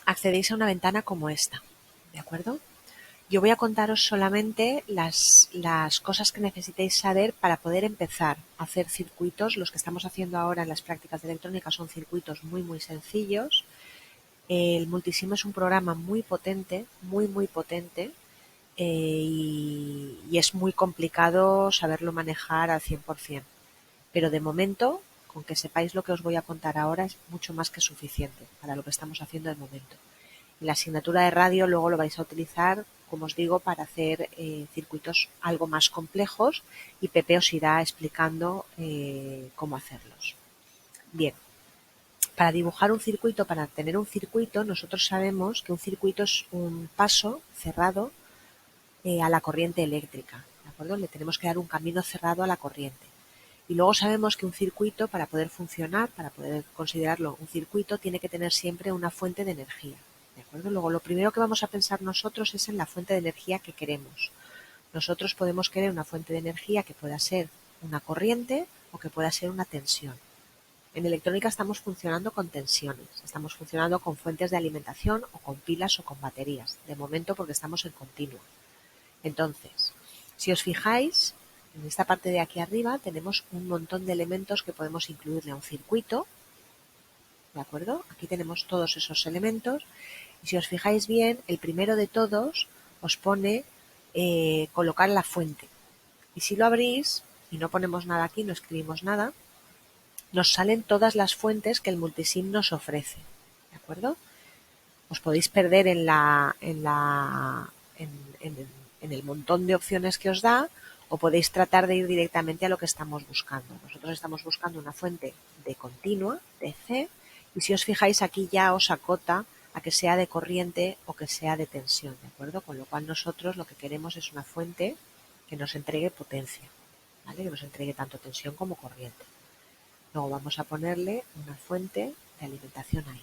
accedéis a una ventana como esta, ¿de acuerdo? Yo voy a contaros solamente las cosas que necesitéis saber para poder empezar a hacer circuitos. Los que estamos haciendo ahora en las prácticas de electrónica son circuitos muy sencillos. El Multisim es un programa muy potente, muy potente, y es muy complicado saberlo manejar al 100%. Pero de momento, con que sepáis lo que os voy a contar ahora, es mucho más que suficiente para lo que estamos haciendo de momento. Y la asignatura de radio luego lo vais a utilizar, como os digo, para hacer circuitos algo más complejos, y Pepe os irá explicando cómo hacerlos. Bien, para dibujar un circuito, para tener un circuito, nosotros sabemos que un circuito es un paso cerrado a la corriente eléctrica, ¿de acuerdo? Le tenemos que dar un camino cerrado a la corriente. Y luego sabemos que un circuito, para poder funcionar, para poder considerarlo un circuito, tiene que tener siempre una fuente de energía, ¿de acuerdo? Luego, lo primero que vamos a pensar nosotros es en la fuente de energía que queremos. Nosotros podemos querer una fuente de energía que pueda ser una corriente o que pueda ser una tensión. En electrónica estamos funcionando con tensiones, estamos funcionando con fuentes de alimentación o con pilas o con baterías, de momento porque estamos en continuo. Entonces, si os fijáis, en esta parte de aquí arriba tenemos un montón de elementos que podemos incluirle a un circuito, ¿de acuerdo? Aquí tenemos todos esos elementos, y si os fijáis bien, el primero de todos os pone colocar la fuente. Y si lo abrís y no ponemos nada aquí, no escribimos nada, nos salen todas las fuentes que el Multisim nos ofrece, ¿de acuerdo? Os podéis perder en el montón de opciones que os da, o podéis tratar de ir directamente a lo que estamos buscando. Nosotros estamos buscando una fuente de continua, DC, y si os fijáis aquí ya os acota a que sea de corriente o que sea de tensión, ¿de acuerdo? Con lo cual nosotros lo que queremos es una fuente que nos entregue potencia, ¿vale? Que nos entregue tanto tensión como corriente. Luego vamos a ponerle una fuente de alimentación ahí.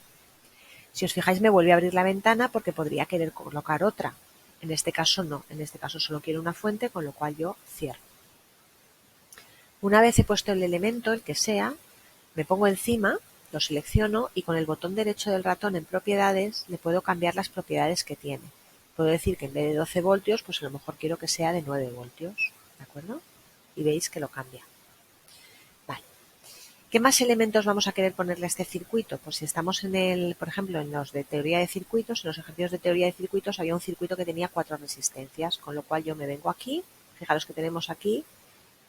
Si os fijáis, me vuelve a abrir la ventana porque podría querer colocar otra. En este caso no, en este caso solo quiero una fuente, con lo cual yo cierro. Una vez he puesto el elemento, el que sea, me pongo encima, lo selecciono y con el botón derecho del ratón en propiedades le puedo cambiar las propiedades que tiene. Puedo decir que en vez de 12 voltios, pues a lo mejor quiero que sea de 9 voltios, ¿de acuerdo? Y veis que lo cambia. Vale. ¿Qué más elementos vamos a querer ponerle a este circuito? Pues si estamos por ejemplo, en los de teoría de circuitos, en los ejercicios de teoría de circuitos había un circuito que tenía 4 resistencias, con lo cual yo me vengo aquí, fijaros que tenemos aquí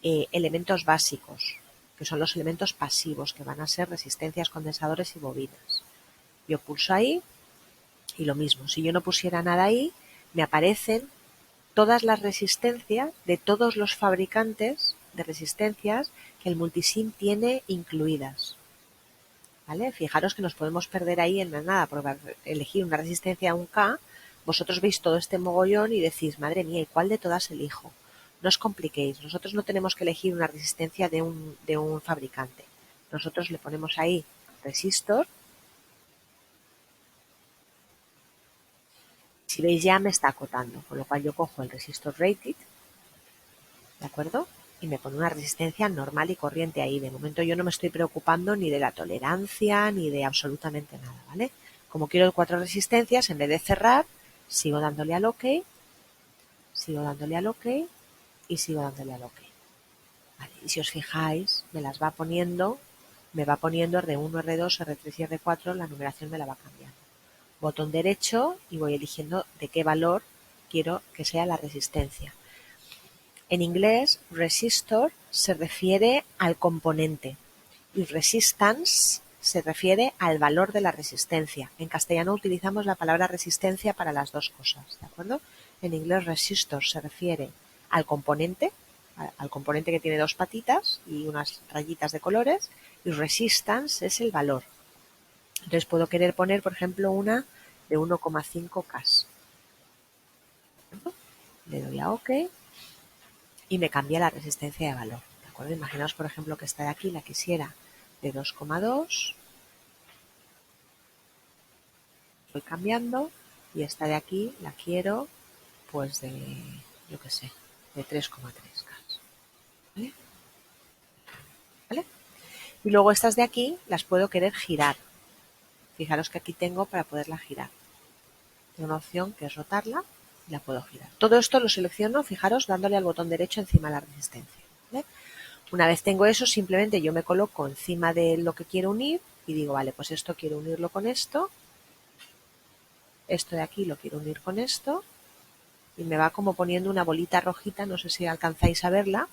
elementos básicos, que son los elementos pasivos, que van a ser resistencias, condensadores y bobinas. Yo pulso ahí y lo mismo, si yo no pusiera nada ahí, me aparecen todas las resistencias de todos los fabricantes de resistencias que el Multisim tiene incluidas. ¿Vale? Fijaros que nos podemos perder ahí en la nada, porque elegir una resistencia a un K, vosotros veis todo este mogollón y decís, madre mía, ¿y cuál de todas elijo? No os compliquéis, nosotros no tenemos que elegir una resistencia de un fabricante. Nosotros le ponemos ahí resistor. Si veis ya me está acotando, con lo cual yo cojo el resistor rated, ¿de acuerdo? Y me pone una resistencia normal y corriente ahí. De momento yo no me estoy preocupando ni de la tolerancia ni de absolutamente nada, ¿vale? Como quiero 4 resistencias, en vez de cerrar, sigo dándole al OK, sigo dándole al OK y sigo dándole al OK. Vale, y si os fijáis, me va poniendo R1, R2, R3 y R4, la numeración me la va cambiando. Botón derecho y voy eligiendo de qué valor quiero que sea la resistencia. En inglés, resistor se refiere al componente y resistance se refiere al valor de la resistencia. En castellano utilizamos la palabra resistencia para las dos cosas, ¿de acuerdo? En inglés, resistor se refiere al componente que tiene 2 patitas y unas rayitas de colores, y resistance es el valor. Entonces puedo querer poner, por ejemplo, una de 1,5 K. Le doy a OK y me cambia la resistencia de valor, ¿de acuerdo? Imaginaos, por ejemplo, que esta de aquí la quisiera de 2,2, voy cambiando, y esta de aquí la quiero pues de, yo qué sé, de 3,3 K. ¿Vale? ¿Vale? Y luego estas de aquí las puedo querer girar. Fijaros que aquí tengo para poderla girar. Tengo una opción que es rotarla y la puedo girar. Todo esto lo selecciono, fijaros, dándole al botón derecho encima de la resistencia, ¿vale? Una vez tengo eso, simplemente yo me coloco encima de lo que quiero unir y digo, vale, pues esto quiero unirlo con esto de aquí lo quiero unir con esto, y me va como poniendo una bolita rojita, no sé si alcanzáis a verla,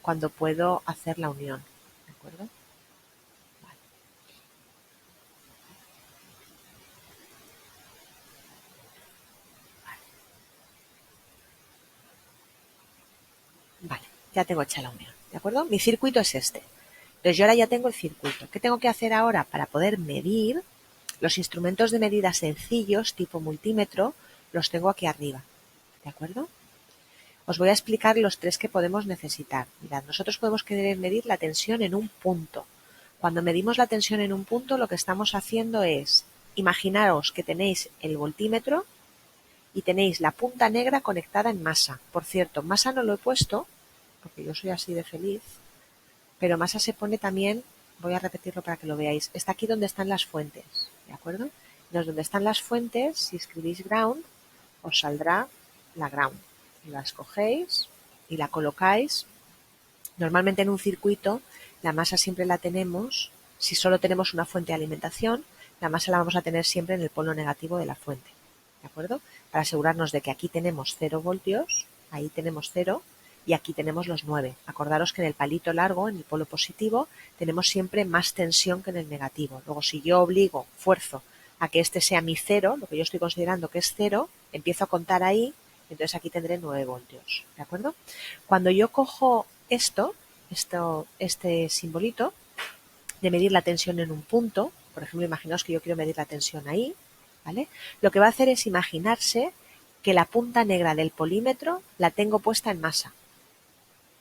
cuando puedo hacer la unión, ¿de acuerdo? Vale, ya tengo hecha la unión, ¿de acuerdo? Mi circuito es este. Entonces yo ahora ya tengo el circuito. ¿Qué tengo que hacer ahora para poder medir? Los instrumentos de medida sencillos, tipo multímetro, los tengo aquí arriba, ¿de acuerdo? Os voy a explicar los tres que podemos necesitar. Mirad, nosotros podemos querer medir la tensión en un punto. Cuando medimos la tensión en un punto, lo que estamos haciendo es, imaginaros que tenéis el voltímetro y tenéis la punta negra conectada en masa. Por cierto, masa no lo he puesto, porque yo soy así de feliz, pero masa se pone también, voy a repetirlo para que lo veáis, está aquí donde están las fuentes, ¿de acuerdo? Entonces, donde están las fuentes, si escribís ground, os saldrá la ground. Y la escogéis y la colocáis. Normalmente en un circuito la masa siempre la tenemos, si solo tenemos una fuente de alimentación, la masa la vamos a tener siempre en el polo negativo de la fuente, ¿de acuerdo? Para asegurarnos de que aquí tenemos 0 voltios, ahí tenemos 0 y aquí tenemos los 9. Acordaros que en el palito largo, en el polo positivo, tenemos siempre más tensión que en el negativo. Luego, si yo fuerzo a que este sea mi 0, lo que yo estoy considerando que es 0, empiezo a contar ahí, entonces aquí tendré 9 voltios, ¿de acuerdo? Cuando yo cojo este simbolito de medir la tensión en un punto, por ejemplo, imaginaos que yo quiero medir la tensión ahí, ¿vale? Lo que va a hacer es imaginarse que la punta negra del polímetro la tengo puesta en masa,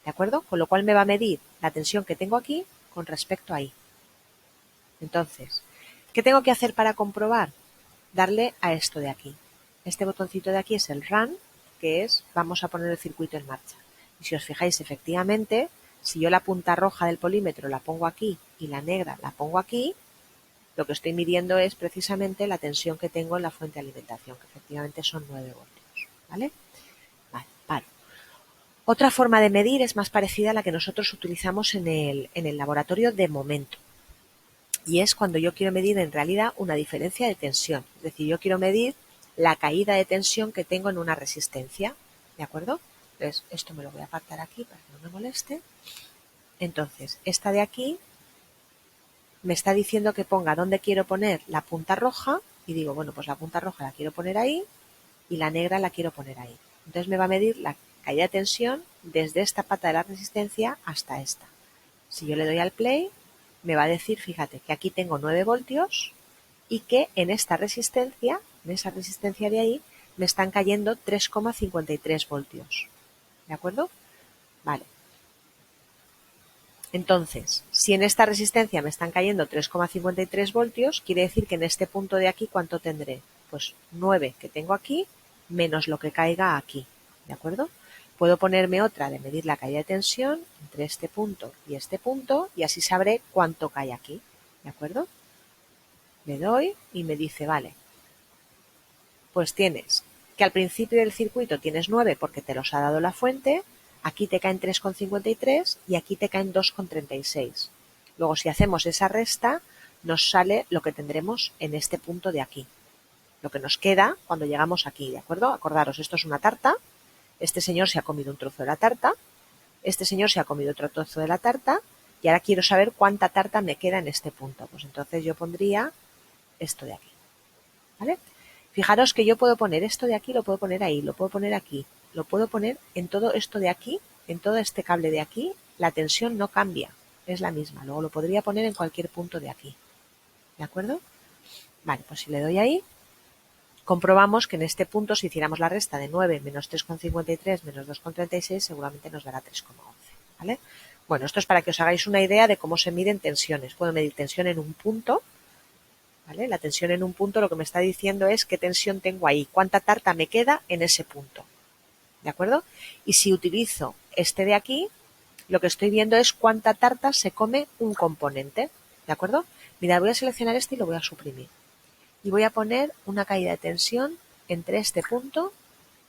¿de acuerdo? Con lo cual me va a medir la tensión que tengo aquí con respecto a ahí. Entonces, ¿qué tengo que hacer para comprobar? Darle a esto de aquí. Este botoncito de aquí es el Run, que es vamos a poner el circuito en marcha. Y si os fijáis, efectivamente, si yo la punta roja del polímetro la pongo aquí y la negra la pongo aquí, lo que estoy midiendo es precisamente la tensión que tengo en la fuente de alimentación, que efectivamente son 9 voltios. ¿Vale? Vale, paro. Otra forma de medir es más parecida a la que nosotros utilizamos en el laboratorio de momento. Y es cuando yo quiero medir en realidad una diferencia de tensión. Es decir, yo quiero medir la caída de tensión que tengo en una resistencia. ¿De acuerdo? Entonces, esto me lo voy a apartar aquí para que no me moleste. Entonces, esta de aquí me está diciendo que ponga dónde quiero poner la punta roja. Y digo, bueno, pues la punta roja la quiero poner ahí y la negra la quiero poner ahí. Entonces me va a medir la caída de tensión desde esta pata de la resistencia hasta esta. Si yo le doy al play, me va a decir, fíjate, que aquí tengo 9 voltios y que en esta resistencia, en esa resistencia de ahí, me están cayendo 3,53 voltios. ¿De acuerdo? Vale. Entonces, si en esta resistencia me están cayendo 3,53 voltios, quiere decir que en este punto de aquí, ¿cuánto tendré? Pues 9 que tengo aquí, menos lo que caiga aquí. ¿De acuerdo? Puedo ponerme otra de medir la caída de tensión entre este punto y así sabré cuánto cae aquí. ¿De acuerdo? Le doy y me dice, vale, pues tienes que al principio del circuito tienes 9 porque te los ha dado la fuente, aquí te caen 3,53 y aquí te caen 2,36. Luego, si hacemos esa resta, nos sale lo que tendremos en este punto de aquí. Lo que nos queda cuando llegamos aquí, ¿de acuerdo? Acordaros, esto es una tarta. Este señor se ha comido un trozo de la tarta. Este señor se ha comido otro trozo de la tarta. Y ahora quiero saber cuánta tarta me queda en este punto. Pues entonces yo pondría esto de aquí. ¿Vale? Fijaros que yo puedo poner esto de aquí, lo puedo poner ahí, lo puedo poner aquí, lo puedo poner en todo esto de aquí, en todo este cable de aquí, la tensión no cambia, es la misma. Luego lo podría poner en cualquier punto de aquí. ¿De acuerdo? Vale, pues si le doy ahí, comprobamos que en este punto, si hiciéramos la resta de 9 menos 3,53 menos 2,36, seguramente nos dará 3,11. ¿Vale? Bueno, esto es para que os hagáis una idea de cómo se miden tensiones. Puedo medir tensión en un punto. ¿Vale? La tensión en un punto lo que me está diciendo es qué tensión tengo ahí, cuánta tarta me queda en ese punto. ¿De acuerdo? Y si utilizo este de aquí, lo que estoy viendo es cuánta tarta se come un componente. ¿De acuerdo? Mira, voy a seleccionar este y lo voy a suprimir. Y voy a poner una caída de tensión entre este punto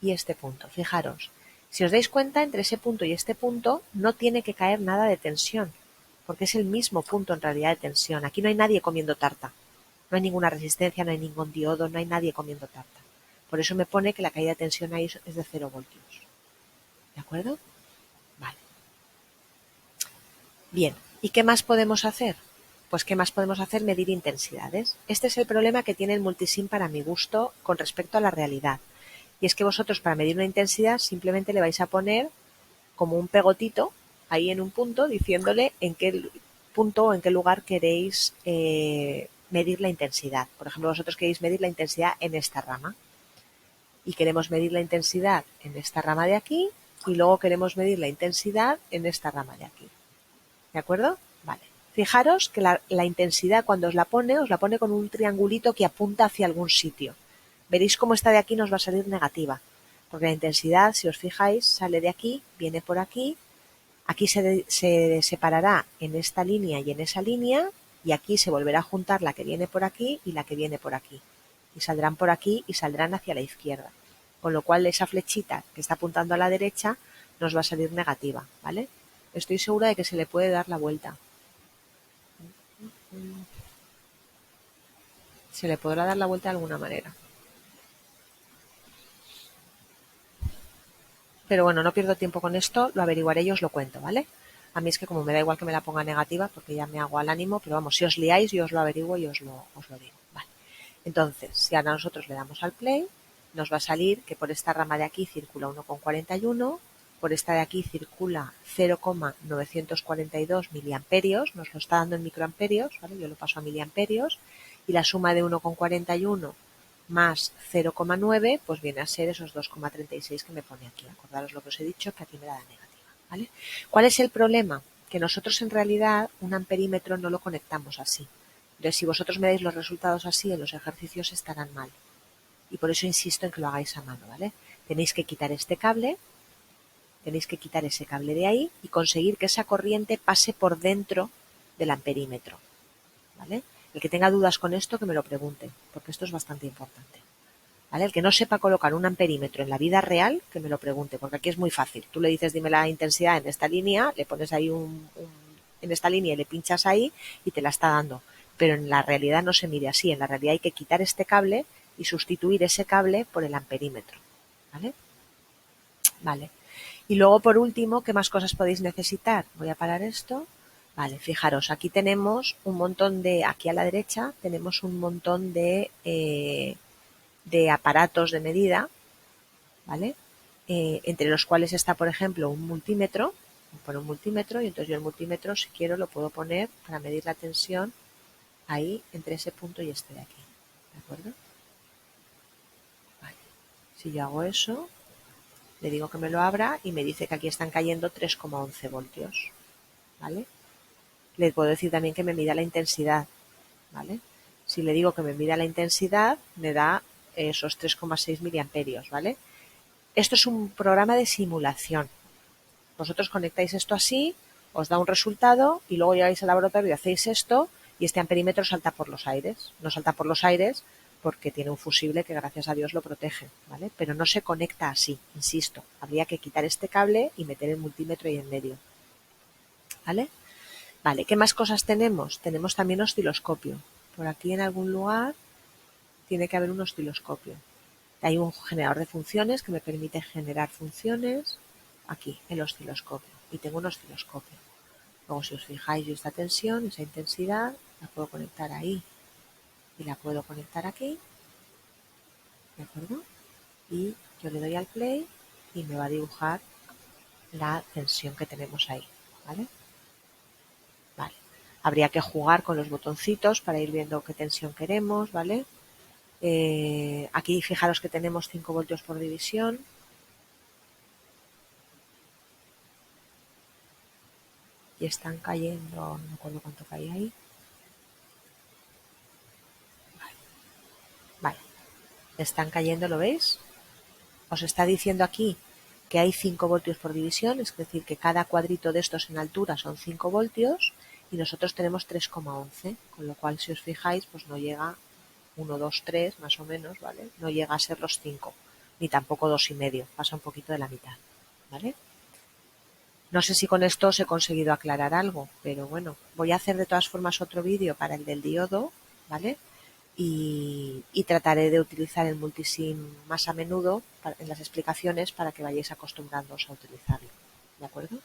y este punto. Fijaros, si os dais cuenta, entre ese punto y este punto no tiene que caer nada de tensión, porque es el mismo punto en realidad de tensión. Aquí no hay nadie comiendo tarta, no hay ninguna resistencia, no hay ningún diodo, no hay nadie comiendo tarta. Por eso me pone que la caída de tensión ahí es de 0 voltios. ¿De acuerdo? Vale. Bien, ¿y qué más podemos hacer? Pues ¿qué más podemos hacer? Medir intensidades. Este es el problema que tiene el multisim para mi gusto con respecto a la realidad. Y es que vosotros para medir una intensidad simplemente le vais a poner como un pegotito ahí en un punto diciéndole en qué punto o en qué lugar queréis medir la intensidad. Por ejemplo, vosotros queréis medir la intensidad en esta rama y queremos medir la intensidad en esta rama de aquí y luego queremos medir la intensidad en esta rama de aquí. ¿De acuerdo? Vale. Fijaros que la intensidad cuando os la pone con un triangulito que apunta hacia algún sitio. Veréis cómo esta de aquí nos va a salir negativa, porque la intensidad, si os fijáis, sale de aquí, viene por aquí se separará en esta línea y en esa línea, y aquí se volverá a juntar la que viene por aquí y la que viene por aquí. Y saldrán por aquí y saldrán hacia la izquierda. Con lo cual esa flechita que está apuntando a la derecha nos va a salir negativa, ¿vale? Estoy segura de que se le puede dar la vuelta. Se le podrá dar la vuelta de alguna manera. Pero bueno, no pierdo tiempo con esto, lo averiguaré y os lo cuento, ¿vale? A mí es que como me da igual que me la ponga negativa, porque ya me hago al ánimo, pero vamos, si os liáis yo os lo averiguo y os lo digo. Vale. Entonces, si ahora nosotros le damos al play, nos va a salir que por esta rama de aquí circula 1,41, por esta de aquí circula 0,942 miliamperios, nos lo está dando en microamperios, ¿vale? Yo lo paso a miliamperios, y la suma de 1,41 más 0,9, pues viene a ser esos 2,36 que me pone aquí. Acordaros lo que os he dicho, que aquí me da la negativa, ¿vale? ¿Cuál es el problema? Que nosotros en realidad un amperímetro no lo conectamos así. Entonces, si vosotros me dais los resultados así, en los ejercicios estarán mal. Y por eso insisto en que lo hagáis a mano, ¿vale? Tenéis que quitar este cable, tenéis que quitar ese cable de ahí y conseguir que esa corriente pase por dentro del amperímetro, ¿vale? El que tenga dudas con esto, que me lo pregunte, porque esto es bastante importante. ¿Vale? El que no sepa colocar un amperímetro en la vida real, que me lo pregunte, porque aquí es muy fácil. Tú le dices, dime la intensidad en esta línea, le pones ahí en esta línea y le pinchas ahí y te la está dando. Pero en la realidad no se mide así. En la realidad hay que quitar este cable y sustituir ese cable por el amperímetro. ¿Vale? Vale. Y luego, por último, ¿qué más cosas podéis necesitar? Voy a parar esto. Vale, fijaros, aquí tenemos un montón aquí a la derecha, tenemos un montón de aparatos de medida, ¿vale? Entre los cuales está, por ejemplo, un multímetro, pone un multímetro y entonces yo el multímetro, si quiero, lo puedo poner para medir la tensión ahí entre ese punto y este de aquí, ¿de acuerdo? Vale. Si yo hago eso, le digo que me lo abra y me dice que aquí están cayendo 3,11 voltios, ¿vale? Le puedo decir también que me mida la intensidad, ¿vale? Si le digo que me mida la intensidad, me da esos 3,6 miliamperios, ¿vale? Esto es un programa de simulación. Vosotros conectáis esto así, os da un resultado y luego llegáis al laboratorio y hacéis esto y este amperímetro salta por los aires. No salta por los aires porque tiene un fusible que gracias a Dios lo protege, ¿vale? Pero no se conecta así, insisto. Habría que quitar este cable y meter el multímetro ahí en medio, ¿vale? Vale, ¿qué más cosas tenemos? Tenemos también osciloscopio. Por aquí en algún lugar tiene que haber un osciloscopio. Hay un generador de funciones que me permite generar funciones. Aquí, el osciloscopio. Y tengo un osciloscopio. Luego, si os fijáis, yo esta tensión, esa intensidad, la puedo conectar ahí. Y la puedo conectar aquí. ¿De acuerdo? Y yo le doy al play y me va a dibujar la tensión que tenemos ahí. ¿Vale? Vale. Habría que jugar con los botoncitos para ir viendo qué tensión queremos, ¿vale? Aquí fijaros que tenemos 5 voltios por división. Y están cayendo, no me acuerdo cuánto cae ahí. Vale. Están cayendo, ¿lo veis? Os está diciendo aquí que hay 5 voltios por división, es decir, que cada cuadrito de estos en altura son 5 voltios y nosotros tenemos 3,11, con lo cual si os fijáis pues no llega 1, 2, 3 más o menos, ¿vale? No llega a ser los 5, ni tampoco 2,5, pasa un poquito de la mitad, ¿vale? No sé si con esto os he conseguido aclarar algo, pero bueno, voy a hacer de todas formas otro vídeo para el del diodo, ¿vale? Y trataré de utilizar el multisim más a menudo en las explicaciones para que vayáis acostumbrándoos a utilizarlo, ¿de acuerdo?